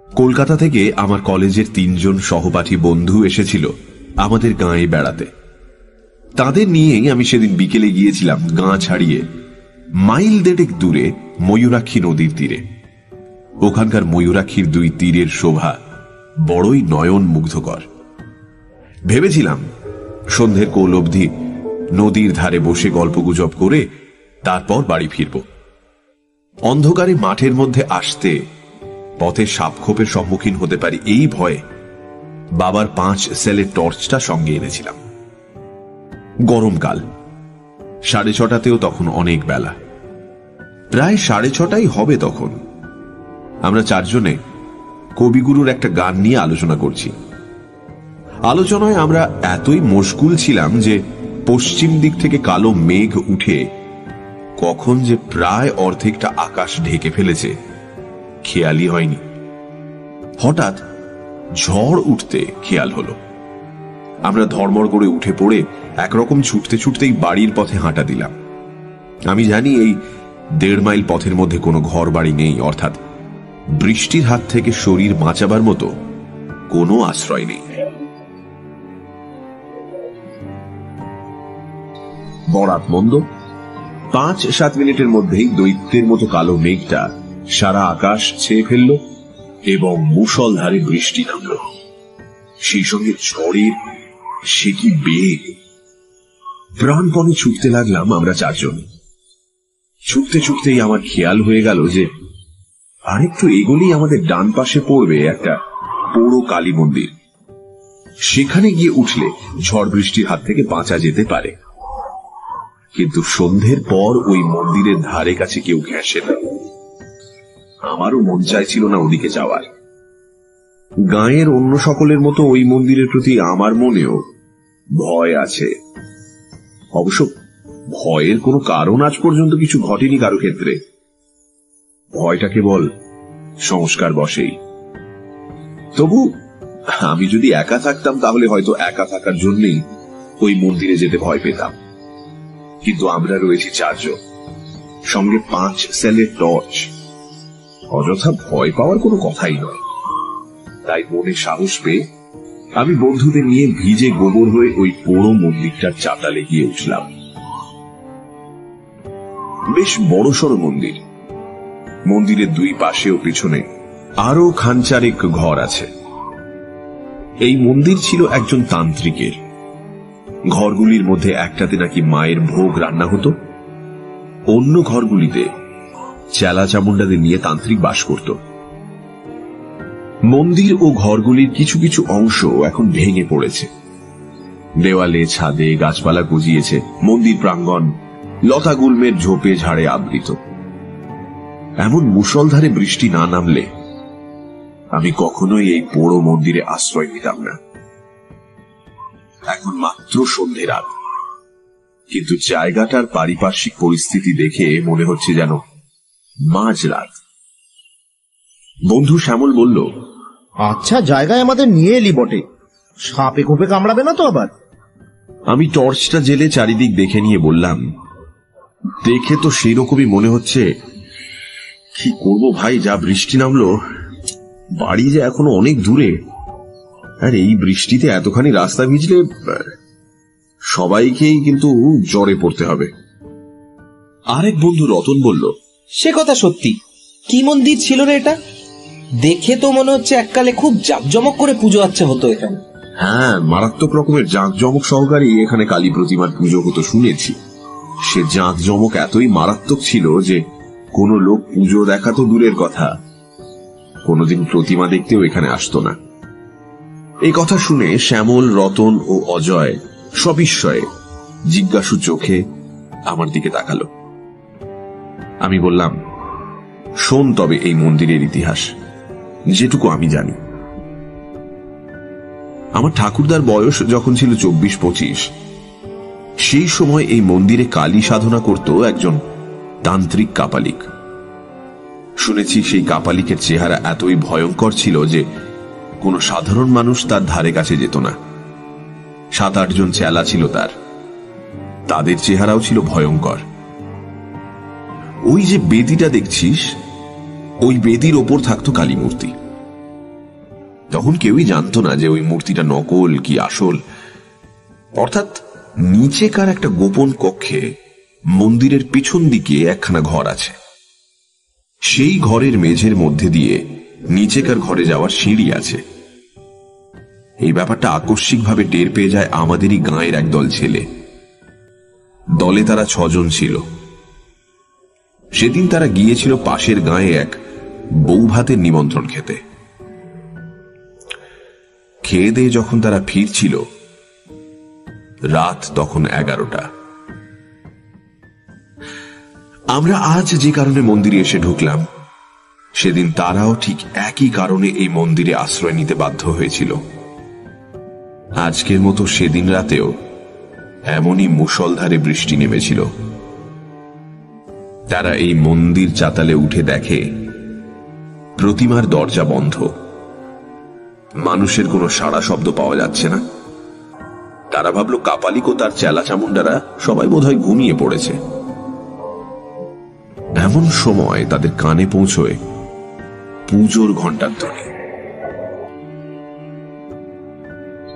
কলকাতা থেকে আমার কলেজের 3 জন সহপাঠী বন্ধু এসেছিল আমাদের গাঁয়ে বেড়াতে। তাদের নিয়েই আমি সেদিন বিকেলে গিয়েছিলাম গাঁ ছাড়িয়ে মাইল 1.5 দূরে ময়ূরাক্ষী নদীর তীরে। ওখানকার ময়ূরাক্ষীর 2 তীরের শোভা বড়ই নয়ন মুগ্ধকর। ভেবেছিলাম সন্ধ্যের কোল অবধি নদীর ধারে বসে গল্পগুজব করে তারপর বাড়ি ফিরব। অন্ধকারে মাঠের মধ্যে আসতে পথে সাপখোপের সম্মুখীন হতে পারি এই ভয়ে বাবার 5 সেলের টর্চটা সঙ্গে এনেছিলাম। গরমকাল, 6:30তেও তখন অনেক বেলা, প্রায় 6:30 হবে তখন। আমরা 4 জনে কবিগুরুর একটা গান নিয়ে আলোচনা করছি। আলোচনায় আমরা এতই মশগুল ছিলাম যে পশ্চিম দিক থেকে কালো মেঘ উঠে কখন যে প্রায় অর্ধেকটা আকাশ ঢেকে ফেলেছে খেয়ালই হয়নি। হঠাৎ ঝড় উঠতে খেয়াল হলো। আমরা ধড়মড় করে উঠে পড়ে একরকম ছুটতে ছুটতেই বাড়ির পথে হাঁটা দিলাম। আমি জানি এই 1.5 মাইল পথের মধ্যে কোনো ঘর বাড়ি নেই, অর্থাৎ বৃষ্টির হাত থেকে শরীর বাঁচাবার মতো কোনো আশ্রয় নেই। বরাত মন্দ 5-7 মিনিটের মধ্যেই দৈত্যের মতো কালো মেঘটা সারা আকাশ ছেয়ে ফেলল এবং মুষলধারে বৃষ্টি নামল। সেই সঙ্গে ঝড়ের সে কি বেগ! প্রাণপণে ছুটতে লাগলাম আমরা 4 জন। ছুটতে ছুটতেই আমার খেয়াল হয়ে গেল যে আরেকটু এগোলেই আমাদের ডান পাশে পড়বে একটা বড় কালী মন্দির। সেখানে গিয়ে উঠলে ঝড় বৃষ্টির হাত থেকে বাঁচা যেতে পারে। কিন্তু সন্ধ্যের পর ওই মন্দিরের ধারে কাছে কেউ ঘেঁষে না। আমারও মন চাইছিল না ওদিকে যাওয়ার। গাঁয়ের অন্য সকলের মতো ওই মন্দিরের প্রতি আমার মনেও ভয় আছে। অবশ্য ভয়ের কোনো কারণ আজ পর্যন্ত কিছু ঘটেনি কারো ক্ষেত্রে। ভয়টা কেবল সংস্কার বশেই। তবু আমি যদি একা থাকতাম তাহলে হয়তো একা থাকার জন্যই ওই মন্দিরে যেতে ভয় পেতাম। কিন্তু আমরা রয়েছি 4 জন, সঙ্গে 5 সেলের টর্চ। অযথা ভয় পাওয়ার কোনো কথাই নয়। তাই মনে সাহস পেয়ে আমি বন্ধুদের নিয়ে ভিজে গোবর হয়ে ওই বড় মন্দিরটার চাতালে গিয়ে উঠলাম। বেশ বড়সড় মন্দির। মন্দিরের 2 পাশে ও পিছনে আরো খানচারেক ঘর আছে। এই মন্দির ছিল একজন তান্ত্রিকের। ঘরগুলির মধ্যে একটাতে নাকি মায়ের ভোগ রান্না হতো, অন্য ঘরগুলিতে চেলা চামুন্ডাদের নিয়ে তান্ত্রিক বাস করত। মন্দির ও ঘরগুলির কিছু কিছু অংশ এখন ভেঙে পড়েছে। দেওয়ালে, ছাদে গাছপালা গজিয়েছে। মন্দির প্রাঙ্গণ লতা গুল্মের ঝোপে ঝাড়ে আবৃত। এমন মুষলধারে বৃষ্টি না নামলে আমি কখনোই এই বড় মন্দিরে আশ্রয় নিতাম না। এখন মাত্র সন্ধে রাত, কিন্তু জায়গাটার পারিপার্শ্বিক পরিস্থিতি দেখে মনে হচ্ছে যেন মাঝরাত। বন্ধু শ্যামল বলল, আচ্ছা জায়গায় আমাদের নিয়ে এলি বটে, সাপে কোপে কামড়াবে না তো আবার? আমি টর্চটা জেলে চারিদিক দেখে নিয়ে বললাম, দেখে তো সেই রকমই মনে হচ্ছে। কি করব ভাই, যা বৃষ্টি নামলো। বাড়ি যে এখনো অনেক দূরে, আর এই বৃষ্টিতে এতখানি রাস্তা ভিজলে সবাইকেই কিন্তু জ্বরে পড়তে হবে। আরেক বন্ধু রতন বলল, সে কথা সত্যি। কি মন্দির ছিল রে এটা? দেখে তো মনে হচ্ছে এককালে খুব জাঁকজমক করে পুজো আচ্ছা হতো এখানে। হ্যাঁ, মারাত্মক রকমের জাঁকজমক সহকারী এখানে কালী প্রতিমার পুজো হতো শুনেছি। সে জাঁকজমক এতই মারাত্মক ছিল যে কোনো লোক পুজো দেখা তো দূরের কথা, কোনোদিন প্রতিমা দেখতেও এখানে আসতো না। এই কথা শুনে শ্যামল, রতন ও অজয় সবিস্ময়ে জিজ্ঞাসু চোখে আমার দিকে তাকালো। আমি বললাম, শোন তবে এই মন্দিরের ইতিহাস, যেটুকু আমি জানি। আমার ঠাকুরদার বয়স যখন ছিল 24-25, সেই সময় এই মন্দিরে কালী সাধনা করত একজন তান্ত্রিক কাপালিক। শুনেছি সেই কাপালিকের চেহারা এতই ভয়ঙ্কর ছিল যে কোন সাধারণ মানুষ তার ধারে কাছে যেত না। 7-8 জন চেলা ছিল তার, তাদের চেহারাও ছিল ভয়ঙ্কর। ওই যে বেদিটা দেখছিস, ওই বেদির ওপর থাকতো কালী মূর্তি। তখন কেউই জানতো না যে ওই মূর্তিটা নকল কি আসল। অর্থাৎ নিচেকার একটা গোপন কক্ষে মন্দিরের পিছন দিকে একখানা ঘর আছে। সেই ঘরের মেঝের মধ্যে দিয়ে নিচেকার ঘরে যাওয়ার সিঁড়ি আছে। এই ব্যাপারটা আকস্মিকভাবে টের পেয়ে যায় আমাদেরই গাঁয়ের একদল ছেলে। দলে তারা 6 জন ছিল। সেদিন তারা গিয়েছিল পাশের গাঁয়ে এক বউ ভাতের নিমন্ত্রণ খেতে। খেয়ে দিয়ে যখন তারা ফিরছিল, রাত তখন 11টা। আমরা আজ যে কারণে মন্দিরে এসে ঢুকলাম, সেদিন তারাও ঠিক একই কারণে এই মন্দিরে আশ্রয় নিতে বাধ্য হয়েছিল। আজকের মতো সেদিন রাতেও এমনই মুষলধারে বৃষ্টি নেমেছিল। তারা এই মন্দির চাতালে উঠে দেখে প্রতিমার দরজা বন্ধ, মানুষের কোনো সাড়া শব্দ পাওয়া যাচ্ছে না। তারা ভাবল কাপালিক ও তার চেলা চামুন্ডারা সবাই বোধহয় ঘুমিয়ে পড়েছে। এমন সময় তাদের কানে পৌঁছয় পুজোর ঘণ্টার ধ্বনি।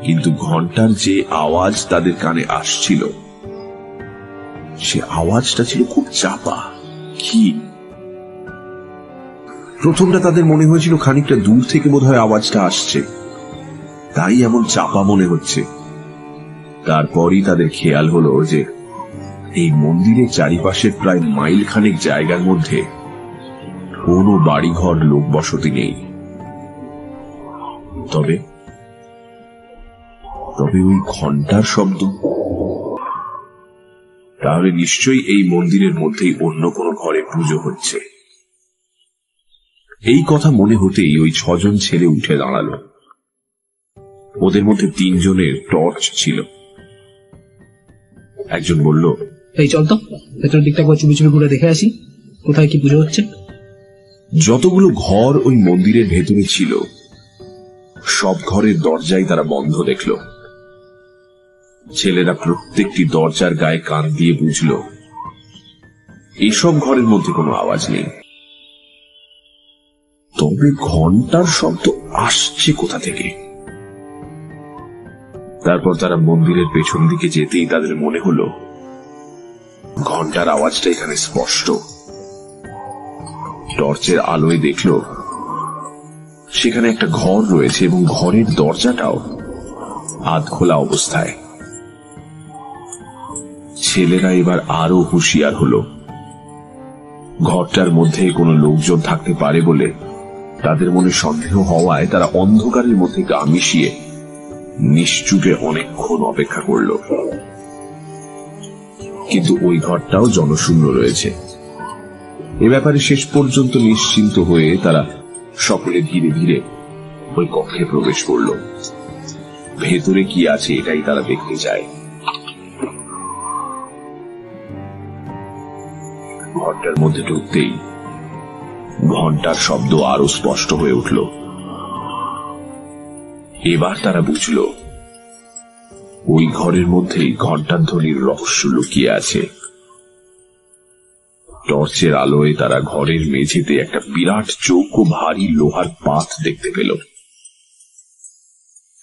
কিন্তু ঘণ্টার যে আওয়াজ তাদের কানে আসছিল, সে আওয়াজটা ছিল খুব চাপা। কি প্রথমটা তাদের মনে হয়েছিল খানিকটা দূর থেকে বোধহয় আওয়াজটা আসছে, তাই এমন চাপা মনে হচ্ছে। তারপরই তাদের খেয়াল হলো যে এই মন্দিরের চারিপাশের প্রায় মাইল খানেক জায়গার মধ্যে কোনো বাড়িঘর লোক বসতি নেই। তবে ওই ঘণ্টার শব্দ, তাহলে নিশ্চয়ই এই মন্দিরের মধ্যেই অন্য কোনো ঘরে পুজো হচ্ছে। এই কথা মনে হতেই ওই 6 জন ছেলে উঠে দাঁড়ালো। ওদের মধ্যে 3 জনের টর্চ ছিল। একজন বলল, এই চল তো ভেতরের দিকটা একবার চুপি চুপি ঘুরে দেখে আসি, কোথায় কি পুজো হচ্ছে। যতগুলো ঘর ওই মন্দিরের ভেতরে ছিল, সব ঘরের দরজাই তারা বন্ধ দেখল। ছেলেরা প্রত্যেকটি দরজার গায়ে কান দিয়ে বুঝল এসব ঘরের মধ্যে কোনো আওয়াজ নেই। তবে ঘণ্টার শব্দ আসছে কোথা থেকে? তারপর তারা মন্দিরের পেছন দিকে যেতেই তাদের মনে হলো ঘণ্টার আওয়াজটা এখানে স্পষ্ট। টর্চের আলোয় দেখল সেখানে একটা ঘর রয়েছে এবং ঘরের দরজাটাও আধ খোলা অবস্থায়। ছেলেরা এবার আরো হুঁশিয়ার হলো। ঘরটার মধ্যে কোনো লোকজন থাকতে পারে বলে তাদের মনে সন্দেহ হওয়ায় তারা অন্ধকারের মধ্যে গা মিশিয়ে নিশ্চুপে অনেকক্ষণ অপেক্ষা করল। কিন্তু ওই ঘরটাও জনশূন্য রয়েছে। এ ব্যাপারে শেষ পর্যন্ত নিশ্চিন্ত হয়ে তারা সকলে ধীরে ধীরে ওই কক্ষে প্রবেশ করল। ভেতরে কি আছে এটাই তারা দেখতে চায়। ঘরটার মধ্যে ঢুকতেই ঘণ্টার শব্দ আরো স্পষ্ট হয়ে উঠল। এবার তারা বুঝল ওই ঘরের মধ্যেই ঘণ্টার ধ্বনির রহস্য লুকিয়ে আছে। টর্চের আলোয় তারা ঘরের মেঝেতে একটা বিরাট চৌকো ভারী লোহার পাত দেখতে পেল।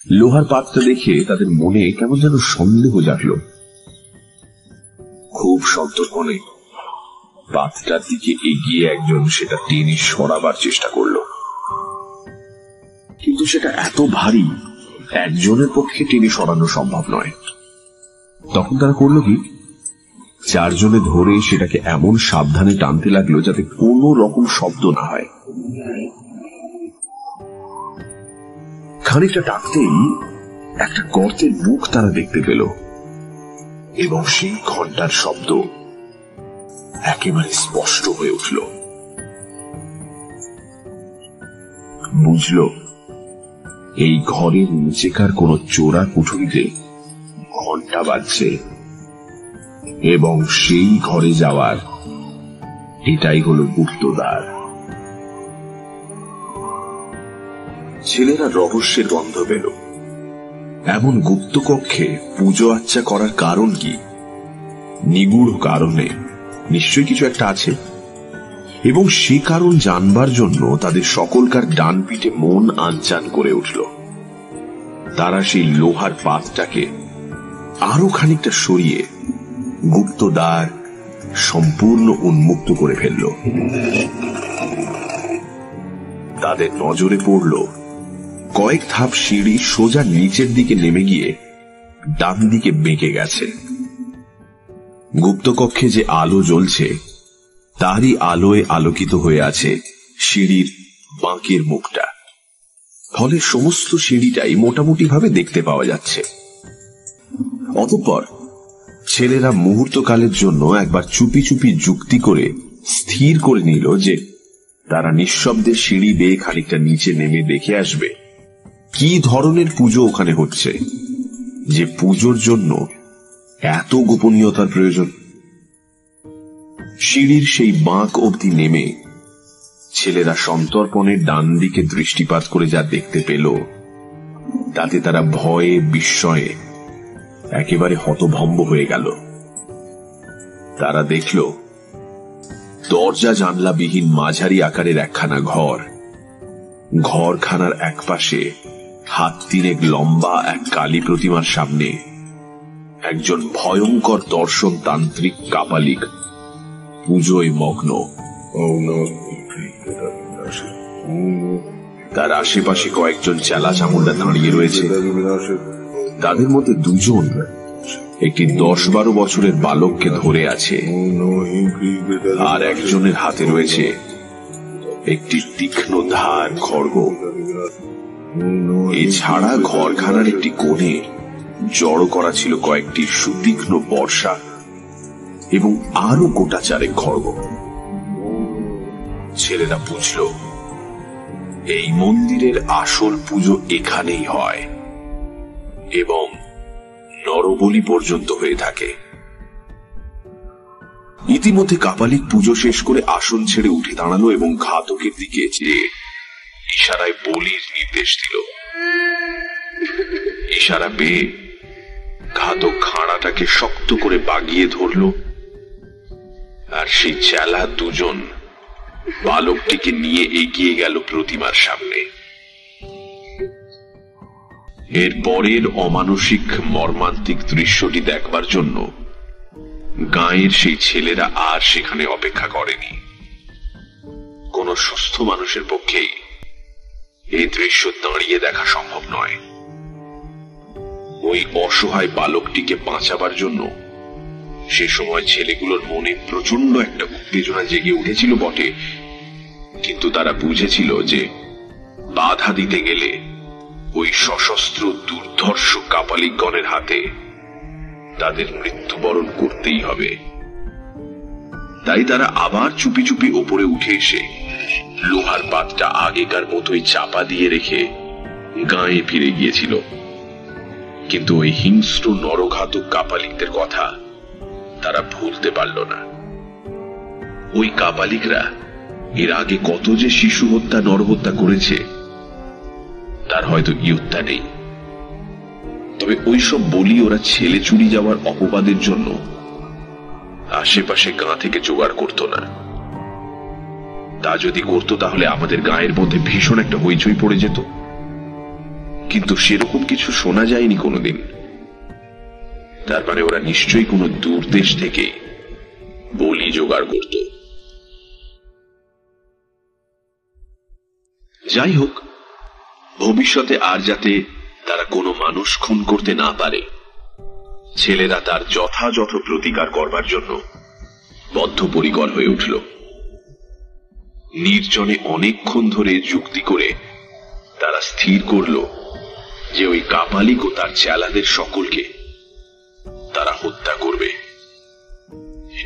লোহার পাতটা দেখে তাদের মনে কেমন যেন সন্দেহ জাগল। খুব সন্তর্পণে পাতটার দিকে এগিয়ে একজন সেটা টেনে সরাবার চেষ্টা করল, কিন্তু সেটা এত ভারী একজনের পক্ষে টেনে সরানো সম্ভব নয়। তখন তারা করল কি, 4 জনে ধরে সেটাকে এমন সাবধানে টানতে লাগলো যাতে কোনো রকম শব্দ না হয়। খানিকটা টানতেই একটা গর্তের মুখ তারা দেখতে পেল এবং সেই ঘণ্টার শব্দ একেবারে স্পষ্ট হয়ে উঠল। বুঝল এই ঘরের নিচেকার কোন চোরা কুঠুরিতে ঘণ্টা বাজছে এবং সেই ঘরে যাওয়ার এটাই হলো গুপ্তদ্বার। ছেলেরা রহস্যের গন্ধ পেল। এমন গুপ্ত কক্ষে পুজো আচ্চা করার কারণ কি? নিগূঢ় কারণে নিশ্চয়ই কিছু একটা আছে। এবং সে কারণ জানবার জন্য তাদের সকলকার ডান পিঠে মন আনচান করে উঠল। তারা সেই লোহার পাতটাকে আরো খানিকটা সরিয়ে গুপ্ত দ্বার সম্পূর্ণ উন্মুক্ত করে ফেলল। তাদের নজরে পড়ল কয়েক ধাপ সিঁড়ি সোজা নিচের দিকে নেমে গিয়ে ডান দিকে বেঁকে গেছে। গুপ্তকক্ষে যে আলো জ্বলছে তারই আলোয় আলোকিত হয়ে আছে সিঁড়ির বাঁকের মুখটা, ফলে সমস্ত সিঁড়িটাই মোটামুটি ভাবে দেখতে পাওয়া যাচ্ছে। অতঃপর ছেলেরা মুহূর্তকালের জন্য একবার চুপি চুপি যুক্তি করে স্থির করে নিল যে তারা নিঃশব্দে সিঁড়ি বেয়ে খানিকটা নিচে নেমে দেখে আসবে কি ধরনের পুজো ওখানে হচ্ছে, যে পুজোর জন্য এত গোপনীয়তার প্রয়োজন। সিঁড়ির সেই বাঁক অবধি নেমে ছেলেরা সন্তর্পণের ডান দিকে দৃষ্টিপাত করে যা দেখতে পেল তাতে তারা ভয়ে বিস্ময়ে একেবারে হতভম্ব হয়ে গেল। তারা দেখল দরজা জানলাবিহীন মাঝারি আকারের একখানা ঘর, ঘরখানার একপাশে হাত তিনেক লম্বা এক কালী প্রতিমার সামনে একজন ভয়ঙ্কর দর্শন তান্ত্রিক কাপালিক পুজোয় মগ্ন। তার আশেপাশে কয়েকজন চেলা চামুন্ডা দাঁড়িয়ে রয়েছে। তাদের মধ্যে দুজন একটি 10-12 বছরের বালককে ধরে আছে, আর একজনের হাতে রয়েছে একটি তীক্ষ্ণ ধার খড়গ। এছাড়া ঘরখানার একটি কোণে জড়ো করা ছিল কয়েকটি সুতীক্ষ্ণ বর্ষা এবং আরো গোটা চারেক খড়গ। ছেলেরা বুঝল এই মন্দিরের আসল পুজো এখানেই হয় এবং নরবলি পর্যন্ত হয়ে থাকে। ইতিমধ্যে কাপালিক পুজো শেষ করে আসন ছেড়ে উঠে দাঁড়ালো এবং ঘাতকের দিকে চেয়ে ইশারায় বলির নির্দেশ দিল। ইশারা পেয়ে ঘাতক খাঁড়াটাকে শক্ত করে বাগিয়ে ধরল, আর সেই চেলা দুজন বালকটিকে নিয়ে এগিয়ে গেল প্রতিমার সামনে। এর পরের অমানসিক মর্মান্তিক দৃশ্যটি দেখবার জন্য গাঁয়ের সেই ছেলেরা আর সেখানে অপেক্ষা করেনি। কোন সুস্থ মানুষের পক্ষেই এই দৃশ্য দাঁড়িয়ে দেখা সম্ভব নয়। ওই অসহায় বালকটিকে বাঁচাবার জন্য সে সময় ছেলেগুলোর মনে প্রচন্ড একটা উত্তেজনা জেগে উঠেছিল বটে, কিন্তু তারা বুঝেছিল যে বাধা দিতে গেলে ওই সশস্ত্র দুর্ধর্ষ কাপালিকগণের হাতে তাদের মৃত্যুবরণ করতেই হবে। তাই তারা আবার চুপি চুপি ওপরে উঠে এসে লোহার পাতটা আগেকার মতোই চাপা দিয়ে রেখে গাঁয়ে ফিরে গিয়েছিল। কিন্তু ওই হিংস্র নরঘাতক কাপালিকদের কথা তারা ভুলতে পারল না। ওই কাপালিকরা এর আগে কত যে শিশু হত্যা নরহত্যা করেছে তার হয়তো ইয়ত্তা নেই, তবে ওইসব বলি ওরা ছেলে চুরি যাওয়ার অপবাদের জন্য আশেপাশে গাঁ থেকে জোগাড় করত না। তা যদি করত তাহলে আমাদের গাঁয়ের মধ্যে ভীষণ একটা হইচই পড়ে যেত, কিন্তু সেরকম কিছু শোনা যায়নি কোনোদিন। তার মানে ওরা নিশ্চয়ই কোনো দূর দেশ থেকে বলি জোগাড় করত। যাই হোক, ভবিষ্যতে আর যাতে তারা কোনো মানুষ খুন করতে না পারে, ছেলেরা তার যথাযথ প্রতিকার করবার জন্য বদ্ধপরিকর হয়ে উঠল। নির্জনে অনেকক্ষণ ধরে যুক্তি করে তারা স্থির করল যে ওই কাপালিক ও তার চেলাদের সকলকে তারা হত্যা করবে,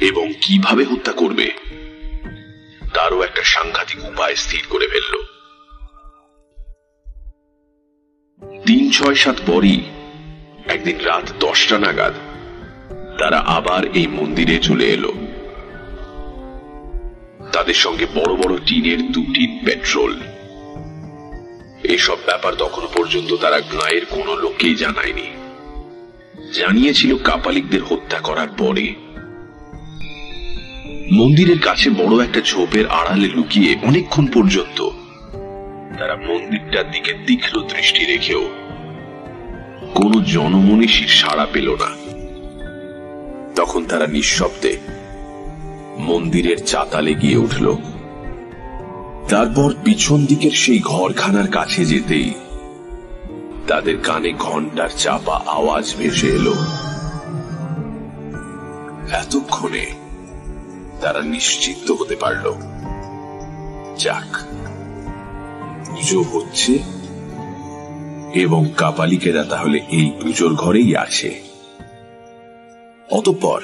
এবং কিভাবে হত্যা করবে তারও একটা সাংঘাতিক উপায় স্থির করে ফেলল। 3-6-7 পরই একদিন রাত 10টা নাগাদ তারা আবার এই মন্দিরে চলে এলো। তাদের সঙ্গে বড় বড় টিনের 2 টিন পেট্রোল। এসব ব্যাপার তখনো পর্যন্ত তারা গাঁয়ের কোনো লোককেই জানায়নি। জানিয়েছিল কাপালিকদের হত্যা করার পরে। মন্দিরের কাছে বড় একটা ঝোপের আড়ালে লুকিয়ে অনেকক্ষণ পর্যন্ত তারা মন্দিরটার দিকে তীক্ষ্ণ দৃষ্টি রেখেও কোনো জনমনীষীর সাড়া পেল না। তখন তারা নিঃশব্দে মন্দিরের চাতালে গিয়ে উঠল। তারপর পিছন দিকের সেই ঘরখানার কাছে যেতেই তাদের কানে ঘন্টার চাপা আওয়াজ ভেসে এলো। এতক্ষণে তারা নিশ্চিন্ত হতে পারল, যাক, পুজো হচ্ছে এবং কাপালিকেরা তাহলে এই পুজোর ঘরেই আছে। অতঃপর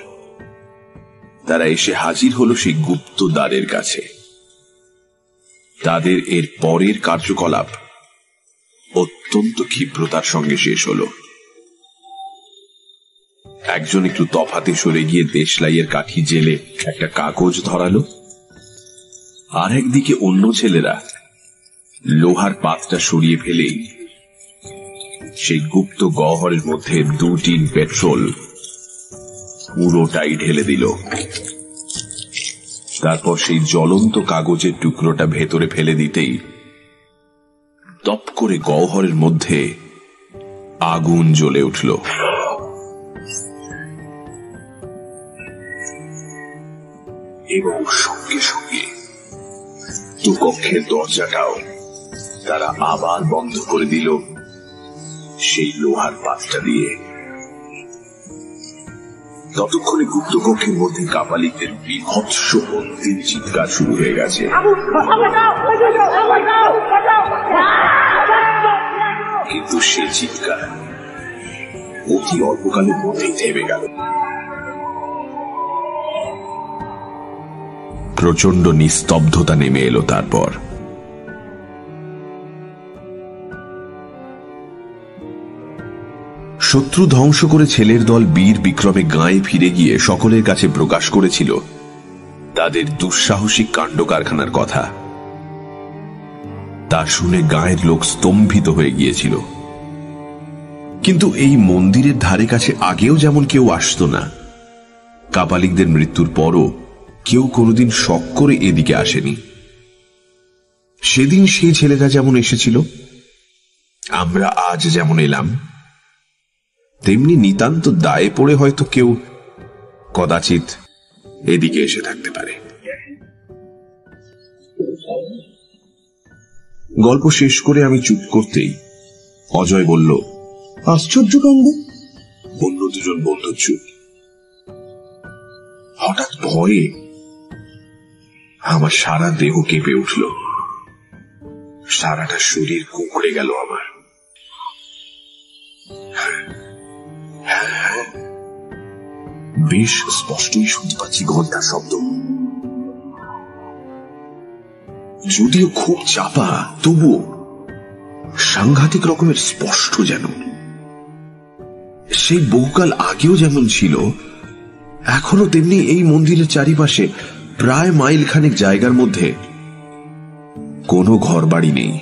তারা এসে হাজির হলো সেই গুপ্ত দ্বারের কাছে। তাদের এর পরের কার্যকলাপ অত্যন্ত ক্ষিপ্রতার সঙ্গে শেষ হলো। একজন একটু তফাতে সরে গিয়ে দেশলাইয়ের কাঠি জেলে একটা কাগজ ধরালো, আর একদিকে অন্য ছেলেরা লোহার পাতটা সরিয়ে ফেলেই সেই গুপ্ত গহ্বরের মধ্যে 2 টিন পেট্রোল পুরোটাই ঢেলে দিল। তারপর সেই জ্বলন্ত কাগজের টুকরোটা ভেতরে ফেলে দিতেই টপ করে গহ্বরের মধ্যে আগুন জ্বলে উঠল। এবং সঙ্গে সঙ্গে কক্ষের দরজাটাও তারা আবার বন্ধ করে দিল সেই লোহার পাতটা দিয়ে। ততক্ষণে গুপ্ত কক্ষের মধ্যে কাপালিকদের বিভৎস অন্তিম চিৎকার শুরু হয়ে গেছে। কিন্তু সে চিৎকার অতি অল্পকালের মধ্যেই থেমে গেল। প্রচন্ড নিস্তব্ধতা নেমে এলো। তারপর শত্রু ধ্বংস করে ছেলের দল বীর বিক্রমে গাঁয়ে ফিরে গিয়ে সকলের কাছে প্রকাশ করেছিল তাদের দুঃসাহসিক কাণ্ড কারখানার কথা। তা শুনে গাঁয়ের লোক স্তম্ভিত হয়ে গিয়েছিল। কিন্তু এই মন্দিরের ধারে কাছে আগেও যেমন কেউ আসতো না, কাপালিকদের মৃত্যুর পরও কেউ কোনোদিন শখ করে এদিকে আসেনি। সেদিন সেই ছেলেরা যেমন এসেছিল, আমরা আজ যেমন এলাম, তেমনি নিতান্ত দায়ে পড়ে হয়তো কেউ কদাচিৎ এদিকে এসে থাকতে পারে। গল্প শেষ করে আমি চুপ করতেই অজয় বলল, আশ্চর্য কাণ্ড। অন্য দুজন বন্ধু চুপ। হঠাৎ ভয়ে আমার সারা দেহ কেঁপে উঠল, সারাটা শরীর কুঁকড়ে গেল আমার। বেশ স্পষ্টই শুনতে পাচ্ছি ঘন্টার শব্দ, যদিও খুব চাপা, তবুও সাংঘাতিক রকমের স্পষ্ট। যেন সেই বহুকাল আগেও যেমন ছিল, এখনো তেমনি এই মন্দিরের চারিপাশে প্রায় মাইল খানেক জায়গার মধ্যে কোনো ঘর বাড়ি নেই।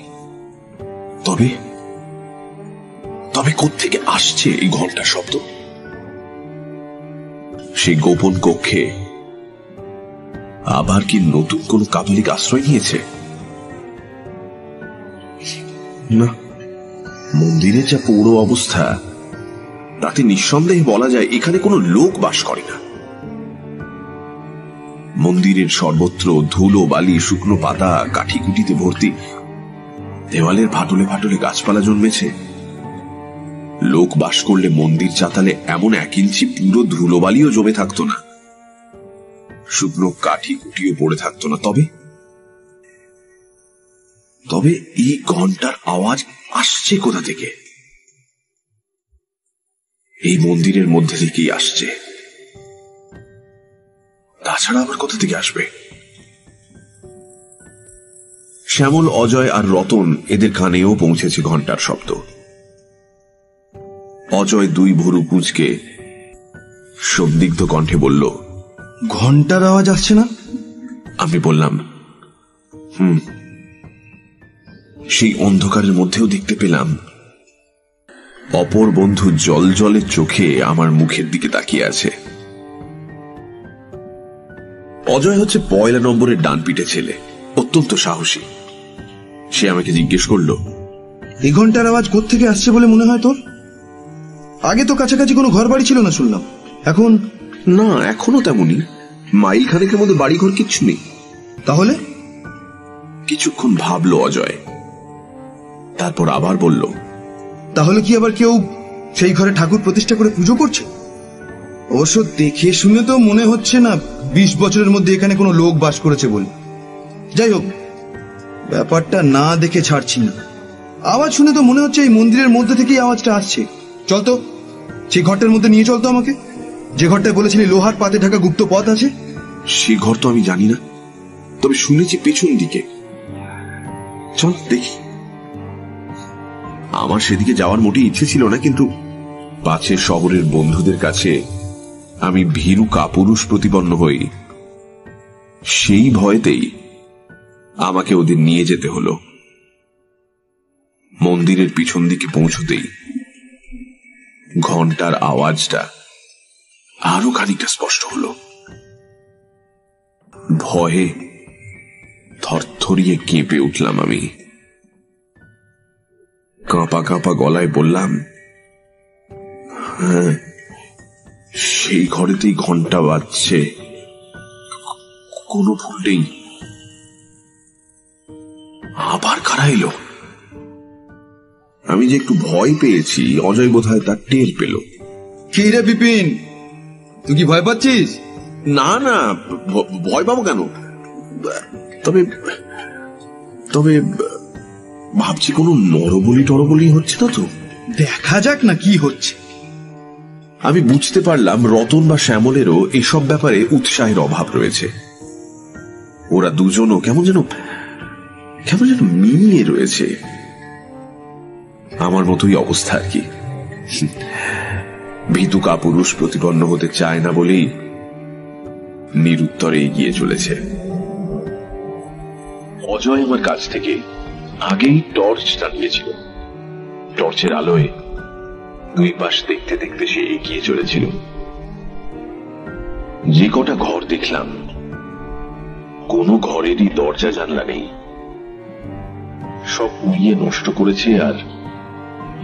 তবে তবে কোত্থেকে আসছে এই ঘন্টার শব্দ? সেই গোপন কক্ষে আবার কি নতুন কোন কাপালিক আশ্রয় নিয়েছে? না, মন্দিরের যা পুরো অবস্থা, তাতে নিঃসন্দেহে বলা যায় এখানে কোনো লোক বাস করে না। মন্দিরের সর্বত্র ধুলো, বালি, শুকনো পাতা, কাঠিকুটিতে ভর্তি। দেওয়ালের ফাটলে ফাটলে গাছপালা জন্মেছে। লোক বাস করলে মন্দির চাতালে এমন 1 ইঞ্চি পুরো ধুলোবালিও জমে থাকতো না, শুকনো কাঠি কুটিও পড়ে থাকতো না। তবে এই ঘন্টার আওয়াজ আসছে কোথা থেকে? এই মন্দিরের মধ্যে থেকেই আসছে। তাছাড়া আবার কোথা থেকে আসবে? শ্যামল, অজয় আর রতন, এদের কানেও পৌঁছেছে ঘন্টার শব্দ। অজয় 2 ভুরু কুঁচকে সন্দিগ্ধ কণ্ঠে বলল, ঘন্টার আওয়াজ আসছে না? আমি বললাম, সেই অন্ধকারের মধ্যেও দেখতে পেলাম অপর বন্ধু জল জলের চোখে আমার মুখের দিকে তাকিয়ে আছে। অজয় হচ্ছে 1 নম্বরের ডান পিঠে ছেলে, অত্যন্ত সাহসী। সে আমাকে জিজ্ঞেস করলো, এই ঘন্টার আওয়াজ কোত্থেকে আসছে বলে মনে হয় তোর? আগে তো কাছাকাছি কোনো ঘর বাড়ি ছিল না শুনলাম, এখন? না, এখনো তেমনই। মাইল খানেকের মধ্যে বাড়িঘর কিচ্ছু নেই। তাহলে? কিছুক্ষণ ভাবলো অজয়, তারপর আবার বলল, তাহলে কি আবার কেউ সেই ঘরে ঠাকুর প্রতিষ্ঠা করে পুজো করছে? অবশ্য দেখে শুনে তো মনে হচ্ছে না 20 বছরের মধ্যে এখানে কোনো লোক বাস করেছে বলে। যাই হোক, ব্যাপারটা না দেখে ছাড়ছি না। আওয়াজ শুনে তো মনে হচ্ছে এই মন্দিরের মধ্যে থেকেই আওয়াজটা আসছে। চল তো, সেই ঘরটার মধ্যে নিয়ে চল তো আমাকে, যে ঘরটায় বলেছিলি লোহার পাতে ঢাকা গুপ্ত পথ আছে। সে ঘর তো আমি জানি না, তবে শুনেছি পেছন দিকে। চল দেখি। আমার সেদিকে যাওয়ার মোটেই ইচ্ছে ছিল না, কিন্তু পাশের শহরের বন্ধুদের কাছে আমি ভীরু কাপুরুষ প্রতিপন্ন হই, সেই ভয়েতেই আমাকে ওদের নিয়ে যেতে হলো। মন্দিরের পিছন দিকে পৌঁছতেই ঘন্টার আওয়াজটা আরো খানিকটা স্পষ্ট হলো। ভয়ে থরথরিয়ে কেঁপে উঠলাম আমি। কাঁপা কাঁপা গলায় বললাম, হ্যাঁ, সেই ঘরেতেই ঘন্টা বাজছে, কোনো ভুল নেই। আবার কারা এলো? আমি যে একটু ভয় পেয়েছি, অজয় বোধহয় তার টের পেল। কি রে বিপিন, তুই কি ভয় পাচ্ছিস? না না, ভয় পাবো কেন? তবে তবে ভাবছি কোনো নরবলি টরবলি হচ্ছে না তো। দেখা যাক না কি হচ্ছে। আমি বুঝতে পারলাম রতন বা শ্যামলেরও এসব ব্যাপারে উৎসাহের অভাব রয়েছে। ওরা দুজনও কেমন যেন মিলিয়ে রয়েছে। আমার মতোই অবস্থা আর কি। ভীতু কাপুরুষ প্রতিপন্ন হতে চায় না বলেই নিরুত্তরে এগিয়ে চলেছে। অজয় আমার কাছ থেকে আগেই টর্চটা নিয়েছিল। টর্চের আলোয় দুই পাশ দেখতে দেখতে সে এগিয়ে চলেছিল। যে কটা ঘর দেখলাম, কোনো ঘরেরই দরজা জানলা নেই। সব উড়িয়ে নষ্ট করেছে আর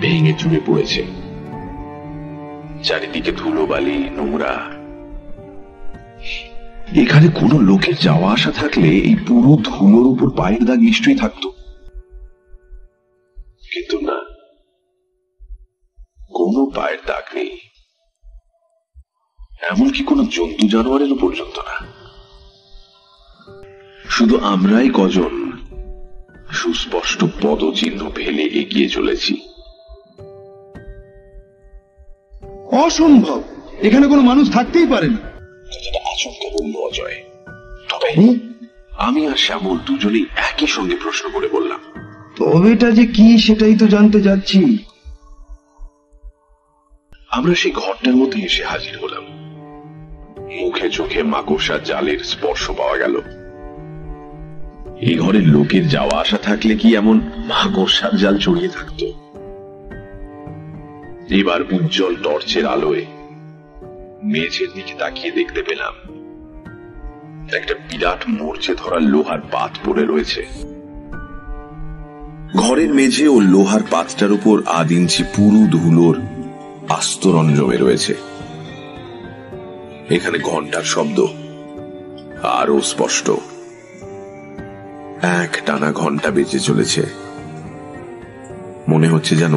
ভেঙে চুরে পড়েছে। চারিদিকে ধুলোবালি, নোংরা। এখানে কোনো লোকের যাওয়া আসা থাকলে এই পুরো ধুলোর উপর পায়ের দাগ নিশ্চয়ই থাকতো, কিন্তু না, কোনো পায়ের দাগ নেই। এমনকি কোনো জন্তু জানোয়ারেরও পর্যন্ত না। শুধু আমরাই কজন সুস্পষ্ট পদচিহ্ন ফেলে এগিয়ে চলেছি। অসম্ভব, এখানে কোনো মানুষ থাকতেই পারে না। কথাটা আচমকা বলল অজয়। তবে আমি আর শ্যামল দুজনেই একই সঙ্গে প্রশ্ন করে বললাম, তবেটা যে কি সেটাই তো জানতে যাচ্ছি। আমরা সেই ঘরটার মধ্যে এসে হাজির হলাম। মুখে চোখে মাকড়সার জালের স্পর্শ পাওয়া গেল। এই ঘরে লোকের যাওয়া আসা থাকলে কি এমন মাকড়সার জাল ছড়িয়ে থাকত? এবার উজ্জ্বল টর্চের আলোয় মেঝের দিকে তাকিয়ে দেখতে পেলাম একটা বিরাট মরচে ধরা লোহার পাত পড়ে রয়েছে। ঘরের মেঝে ও লোহার পাতটার উপর 1 ইঞ্চি পুরু ধুলোর আস্তরণ জমে রয়েছে। এখানে ঘন্টার শব্দ আরো স্পষ্ট। এক টানা ঘন্টা বেজে চলেছে। মনে হচ্ছে যেন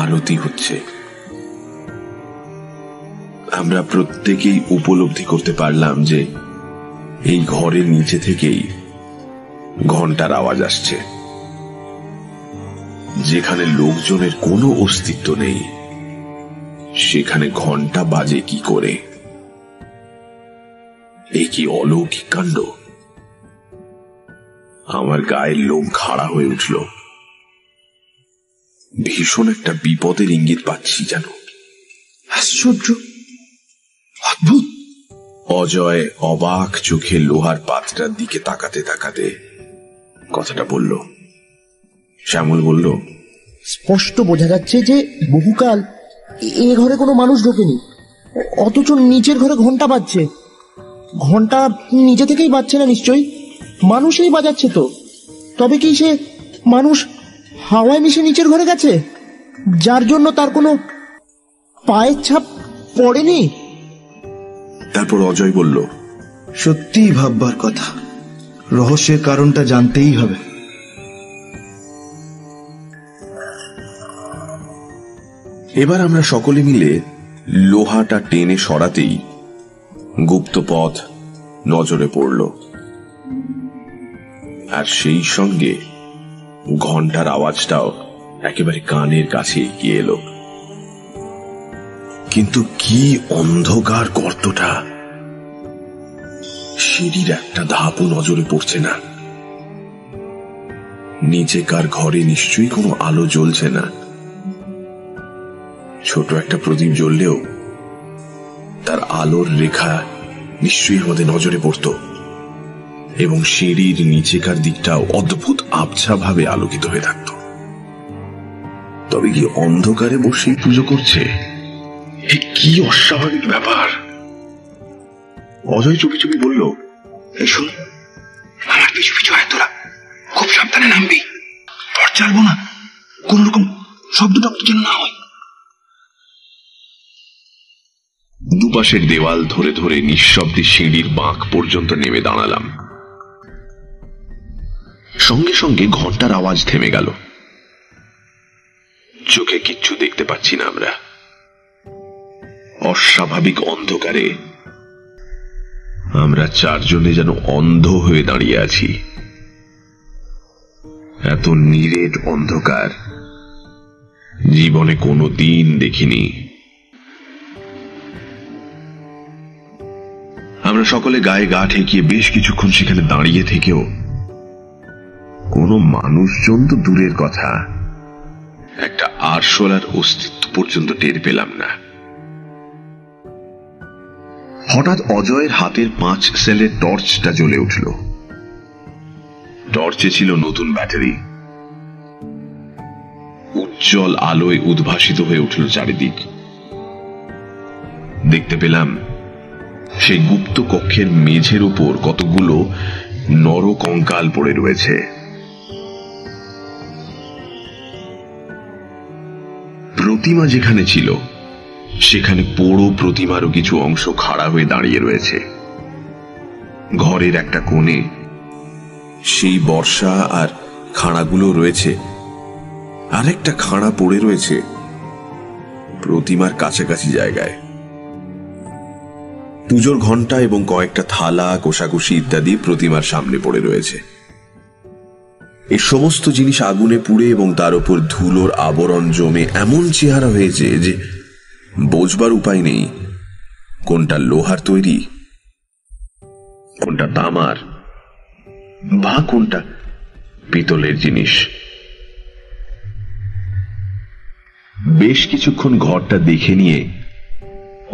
আরতি হচ্ছে। আমরা প্রত্যেকেই উপলব্ধি করতে পারলাম যে এই ঘরের নিচে থেকেই ঘন্টার আওয়াজ আসছে। যেখানে লোকজনের কোনো অস্তিত্ব নেই, সেখানে ঘন্টা বাজে কি করে? এই কি অলৌকিক কাণ্ড! আমার গায়ের লোম খাড়া হয়ে উঠল। ভীষণ একটা বিপদের ইঙ্গিত পাচ্ছি যেন। আশ্চর্য, অদ্ভুত। অজয় অবাক চোখে লোহার পাতটার দিকে তাকাতে তাকাতে কথাটা বলল। শ্যামল বলল, স্পষ্ট বোঝা যাচ্ছে যে বহুকাল এ ঘরে কোনো মানুষ ঢোকেনি, অথচ নিচের ঘরে ঘন্টা বাজছে। ঘন্টা নিজে থেকেই বাজছে না নিশ্চয়ই, মানুষই বাজাচ্ছে তো। তবে কি সে মানুষ হাওয়ায় মিশে নিচের ঘরে গেছে, যার জন্য তার কোনো পায়ের ছাপ পড়েনি? তারপর অজয় বলল, সত্যিই ভাববার কথা, রহস্যের কারণটা জানতেই হবে। এবার আমরা সকলে মিলে লোহাটা টেনে সরাতেই গুপ্ত পথ নজরে পড়ল, আর সেই সঙ্গে ঘন্টার আওয়াজটাও একেবারে কানের কাছে এগিয়ে এলো। কিন্তু কি অন্ধকার গর্তটা! সিঁড়ির একটা ধাপও নজরে পড়ছে না। নিচেকার ঘরে নিশ্চয়ই কোনো আলো জ্বলছে না। ছোট একটা প্রদীপ জ্বললেও তার আলোর রেখা নিশ্চয়ই আমাদের নজরে পড়ত, এবং সিঁড়ির নিচেকার দিকটাও অদ্ভুত আবছা ভাবে আলোকিত হয়ে থাকত। তবে কি অন্ধকারে বসেই পুজো করছে? কি অস্বাভাবিক ব্যাপার! অজয় চুপি চুপি বলল, এই শোন, আমার পিছু পিছু আয় তোরা, খুব সাবধানে নামবি, টর্চ জ্বালবো না, কোন রকম শব্দ টব্দ যেন না হয়। দুপাশের দেওয়াল ধরে ধরে নিঃশব্দে সিঁড়ির বাঁক পর্যন্ত নেমে দাঁড়ালাম। সঙ্গে সঙ্গে ঘন্টার আওয়াজ থেমে গেল। চোখে কিচ্ছু দেখতে পাচ্ছি না আমরা। অস্বাভাবিক অন্ধকারে আমরা চারজনে যেন অন্ধ হয়ে দাঁড়িয়ে আছি। এত নিরেট অন্ধকার জীবনে কোনো দিন দেখিনি। আমরা সকলে গায়ে গা ঠেকিয়ে বেশ কিছুক্ষণ সেখানে দাঁড়িয়ে থেকেও কোনো মানুষজন তো দূরের কথা, একটা আরশোলার অস্তিত্ব পর্যন্ত টের পেলাম না। হঠাৎ অজয়ের হাতের 5 সেলের টর্চটা জ্বলে উঠল। টর্চে ছিল নতুন ব্যাটারি। উজ্জ্বল আলোয় উদ্ভাসিত হয়ে উঠল চারিদিক। দেখতে পেলাম সেই গুপ্ত কক্ষের মেঝের উপর কতগুলো নরকঙ্কাল পড়ে রয়েছে। প্রতিমা যেখানে ছিল সেখানে পোড়ো প্রতিমারও কিছু অংশ খাড়া হয়ে দাঁড়িয়ে রয়েছে। ঘরের একটা কোণে সেই বর্ষা আর খাড়াগুলো রয়েছে, আর একটা খাড়া পড়ে রয়েছে প্রতিমার কাছাকাছি জায়গায়। পুজোর ঘন্টা এবং কয়েকটা থালা, কোষাকুষি ইত্যাদি প্রতিমার সামনে পড়ে রয়েছে। এই সমস্ত জিনিস আগুনে পুড়ে এবং তার উপর ধুলোর আবরণ জমে এমন চেহারা হয়েছে যে বোঝবার উপায় নেই কোনটা লোহার তৈরি, কোনটা তামার, বা কোনটা পিতলের জিনিস। বেশ কিছুক্ষণ ঘরটা দেখে নিয়ে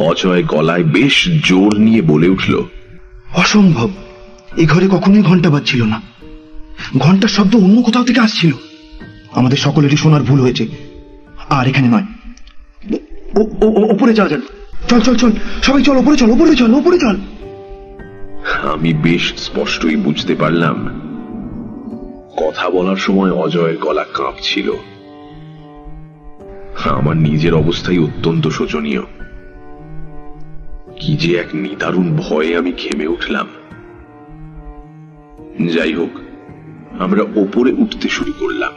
অজয় গলায় বেশ জোর নিয়ে বলে উঠল, অসম্ভব, এ ঘরে কখনোই ঘন্টা বাজছিল না, ঘন্টার শব্দ অন্য কোথাও থেকে আসছিল। আমাদের সকলেরই শোনার ভুল হয়েছে, আর এখানে নয়। ওপরে যাওয়া যাক, চল চল চল, সবাই চল, ওপরে চল, ওপরে চল, ওপরে চল। আমি বেশ স্পষ্টই বুঝতে পারলাম কথা বলার সময় অজয়ের গলা কাঁপছিল। আমার নিজের অবস্থাই অত্যন্ত শোচনীয়। কি যে এক নিদারুণ ভয়ে আমি ঘেমে উঠলাম। যাই হোক, আমরা ওপরে উঠতে শুরু করলাম।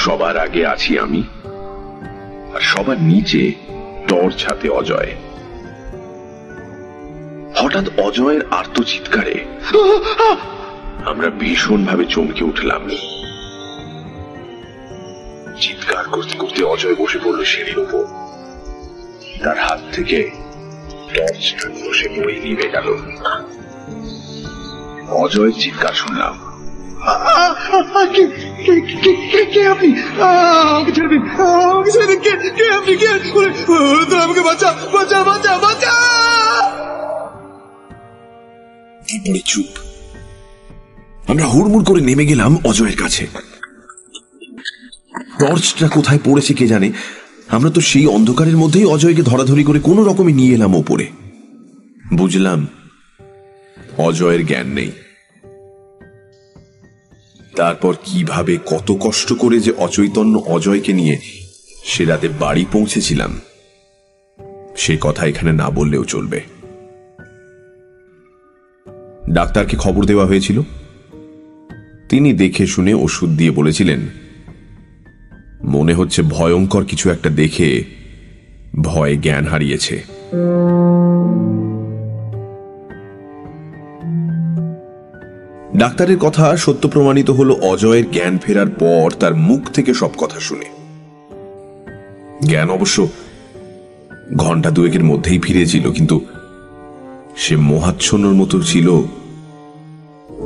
সবার আগে আছি আমি, আর সবার নিচে টর্চ হাতে অজয়। হঠাৎ অজয়ের আর্তচিৎকারে আমরা ভীষণভাবে চমকে উঠলাম। চিৎকার করতে করতে অজয় বসে পড়ল সিঁড়ির উপর। তার হাত থেকে টর্চটা বসে পড়ে নিভে গেল। অজয়ের চিৎকার শুনলাম, কে আপনি? আমাকে ছেড়ে দিন, আমাকে ছেড়ে দিন, কে আপনি? কে? আমাকে বাঁচা, বাঁচা, বাঁচা, বাঁচা! তারপরে চুপ। আমরা হুড়মুড় করে নেমে গেলাম অজয়ের কাছে। টর্চটা কোথায় পড়েছে কে জানে। আমরা তো সেই অন্ধকারের মধ্যেই অজয়কে ধরাধরি করে কোনো রকমে নিয়ে এলাম ওপরে। বুঝলাম অজয়ের জ্ঞান নেই। তারপর কিভাবে কত কষ্ট করে যে অচৈতন্য অজয়কে নিয়ে সে রাতে বাড়ি পৌঁছেছিলাম সে কথা এখানে না বললেও চলবে। ডাক্তারকে খবর দেওয়া হয়েছিল। তিনি দেখে শুনে ওষুধ দিয়ে বলেছিলেন, মনে হচ্ছে ভয়ঙ্কর কিছু একটা দেখে ভয়ে জ্ঞান হারিয়েছে। ডাক্তারের কথা সত্য প্রমাণিত হলো অজয়ের জ্ঞান ফেরার পর তার মুখ থেকে সব কথা শুনে। জ্ঞান অবশ্য ঘন্টা দুয়েকের মধ্যেই ফিরেছিল, কিন্তু সে মোহাচ্ছন্নর মতো ছিল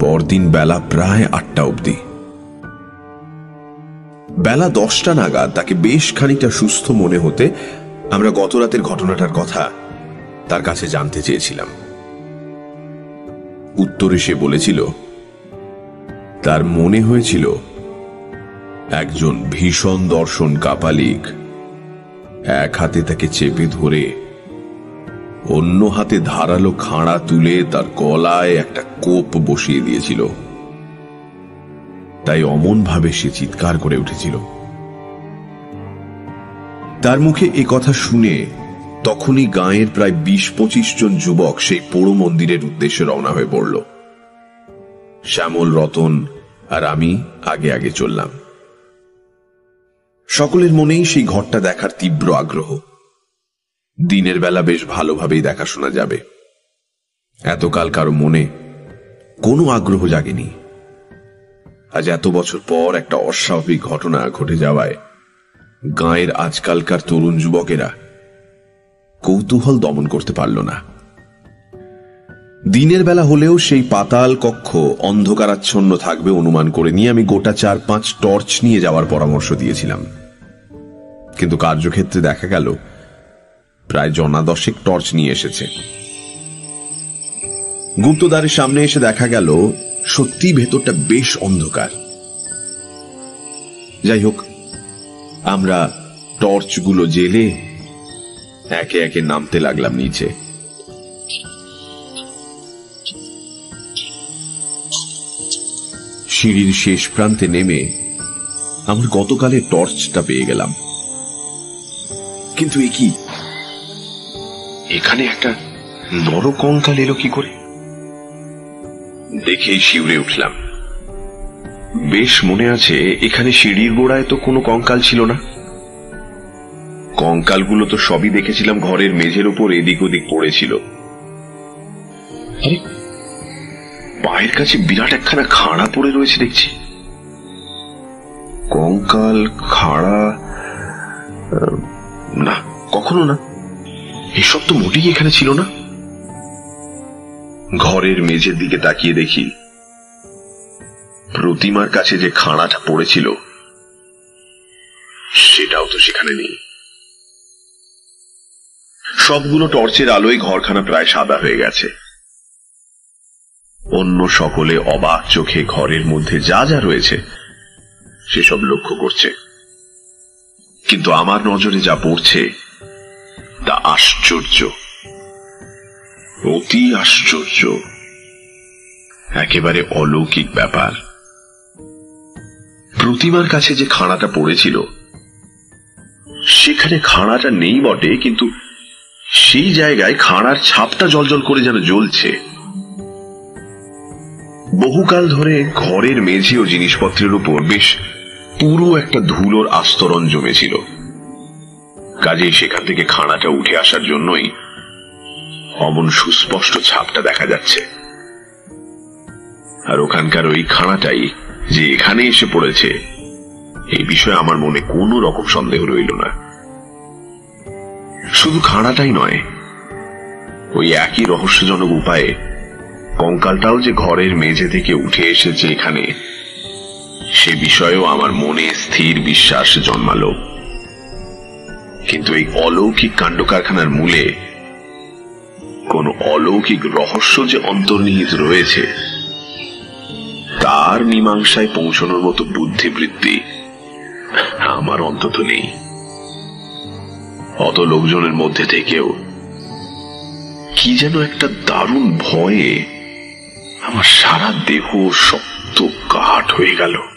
পরদিন বেলা প্রায় 8টা অবধি। বেলা 10টা নাগাদ তাকে বেশ খানিকটা সুস্থ মনে হতে আমরা গত রাতের ঘটনাটার কথা তার কাছে জানতে চেয়েছিলাম। উত্তরে সে বলেছিল তার মনে হয়েছিল একজন ভীষণ দর্শন কাপালিক এক হাতে তাকে চেপে ধরে অন্য হাতে ধারালো খাঁড়া তুলে তার গলায় একটা কোপ বসিয়ে দিয়েছিল। তাই অমন ভাবে সে চিৎকার করে উঠেছিল। তার মুখে এ কথা শুনে তখনই গাঁয়ের প্রায় 20-25 জন যুবক সেই পোড়ো মন্দিরের উদ্দেশ্যে রওনা হয়ে পড়ল। শ্যামল, রতন আর আমি আগে আগে চললাম। সকলের মনেই সেই ঘরটা দেখার তীব্র আগ্রহ। দিনের বেলা বেশ ভালোভাবেই দেখাশোনা যাবে। এতকাল কারো মনে কোনো আগ্রহ জাগেনি। আজ এত বছর পর একটা অস্বাভাবিক ঘটনা ঘটে যাওয়ায় গাঁয়ের আজকালকার তরুণ যুবকেরা কৌতূহল দমন করতে পারল না। দিনের বেলা হলেও সেই পাতাল কক্ষ অন্ধকারাচ্ছন্ন থাকবে অনুমান করে নিয়ে আমি গোটা 4-5 টর্চ নিয়ে যাওয়ার পরামর্শ দিয়েছিলাম। কিন্তু কার্যক্ষেত্রে দেখা গেল প্রায় 10 টর্চ নিয়ে এসেছে। গুপ্তদ্বারের সামনে এসে দেখা গেল সত্যি ভেতরটা বেশ অন্ধকার। যাই হোক, আমরা টর্চগুলো জেলে একে একে নামতে লাগলাম নিচে। সিঁড়ির শেষ প্রান্তে নেমে আমার গতকালের টর্চটা পেয়ে গেলাম। কিন্তু এ কি, এখানে একটা নরকঙ্কাল এলো কি করে? দেখেই শিউরে উঠলাম। বেশ মনে আছে এখানে সিঁড়ির গোড়ায় তো কোনো কঙ্কাল ছিল না। কঙ্কালগুলো তো সবই দেখেছিলাম ঘরের মেঝের উপর এদিক ওদিক পড়েছিল। আরে, পায়ের কাছে বিরাট একখানা খাড়া পড়ে রয়েছে দেখছি। কঙ্কাল, খাড়া, না, কখনো না, এসব তো মোটেই এখানে ছিল না। ঘরের মেঝের দিকে তাকিয়ে দেখি প্রতিমার কাছে যে খাড়াটা পড়েছিল সেটাও তো সেখানে নেই। সবগুলো টর্চের আলোয় ঘরখানা প্রায় সাদা হয়ে গেছে। অন্য সকলে অবাক চোখে ঘরের মধ্যে যা যা রয়েছে সেসব লক্ষ্য করছে, কিন্তু আমার নজরে যা পড়ছে তা আশ্চর্য, অতি আশ্চর্য, একেবারে অলৌকিক ব্যাপার। প্রতিমার কাছে যে খাড়াটা পড়েছিল সেখানে খাড়াটা নেই বটে, কিন্তু সেই জায়গায় খাড়ার ছাপটা জ্বলজ্বল করে যেন জ্বলছে। বহুকাল ধরে ঘরের মেঝে ও জিনিসপত্রের উপর বেশ পুরো একটা ধুলোর আস্তরণ জমেছিল। কাজেই সেখান থেকে খাড়াটা উঠে আসার জন্যই অমন সুস্পষ্ট ছাপটা দেখা যাচ্ছে। আর ওখানকার ওই খাড়াটাই যে এখানে এসে পড়েছে এই বিষয়ে আমার মনে কোনো রকম সন্দেহ রইল না। শুধু খাড়াটাই নয়, ওই একই রহস্যজনক উপায়ে কঙ্কালটাও যে ঘরের মেঝে থেকে উঠে এসেছে এখানে, সে বিষয়েও আমার মনে স্থির বিশ্বাস জন্মালো। কিন্তু এই অলৌকিক কাণ্ড কারখানার মূলে কোন অলৌকিক রহস্য যে অন্তর্নিহিত রয়েছে তার মীমাংসায় পৌঁছানোর মতো বুদ্ধিবৃত্তি আমার অন্তত নেই। অত লোকজনের মধ্যে থেকেও কি যেন একটা দারুণ ভয়ে আমার সারা দেহ শক্ত কাঠ হয়ে গেল।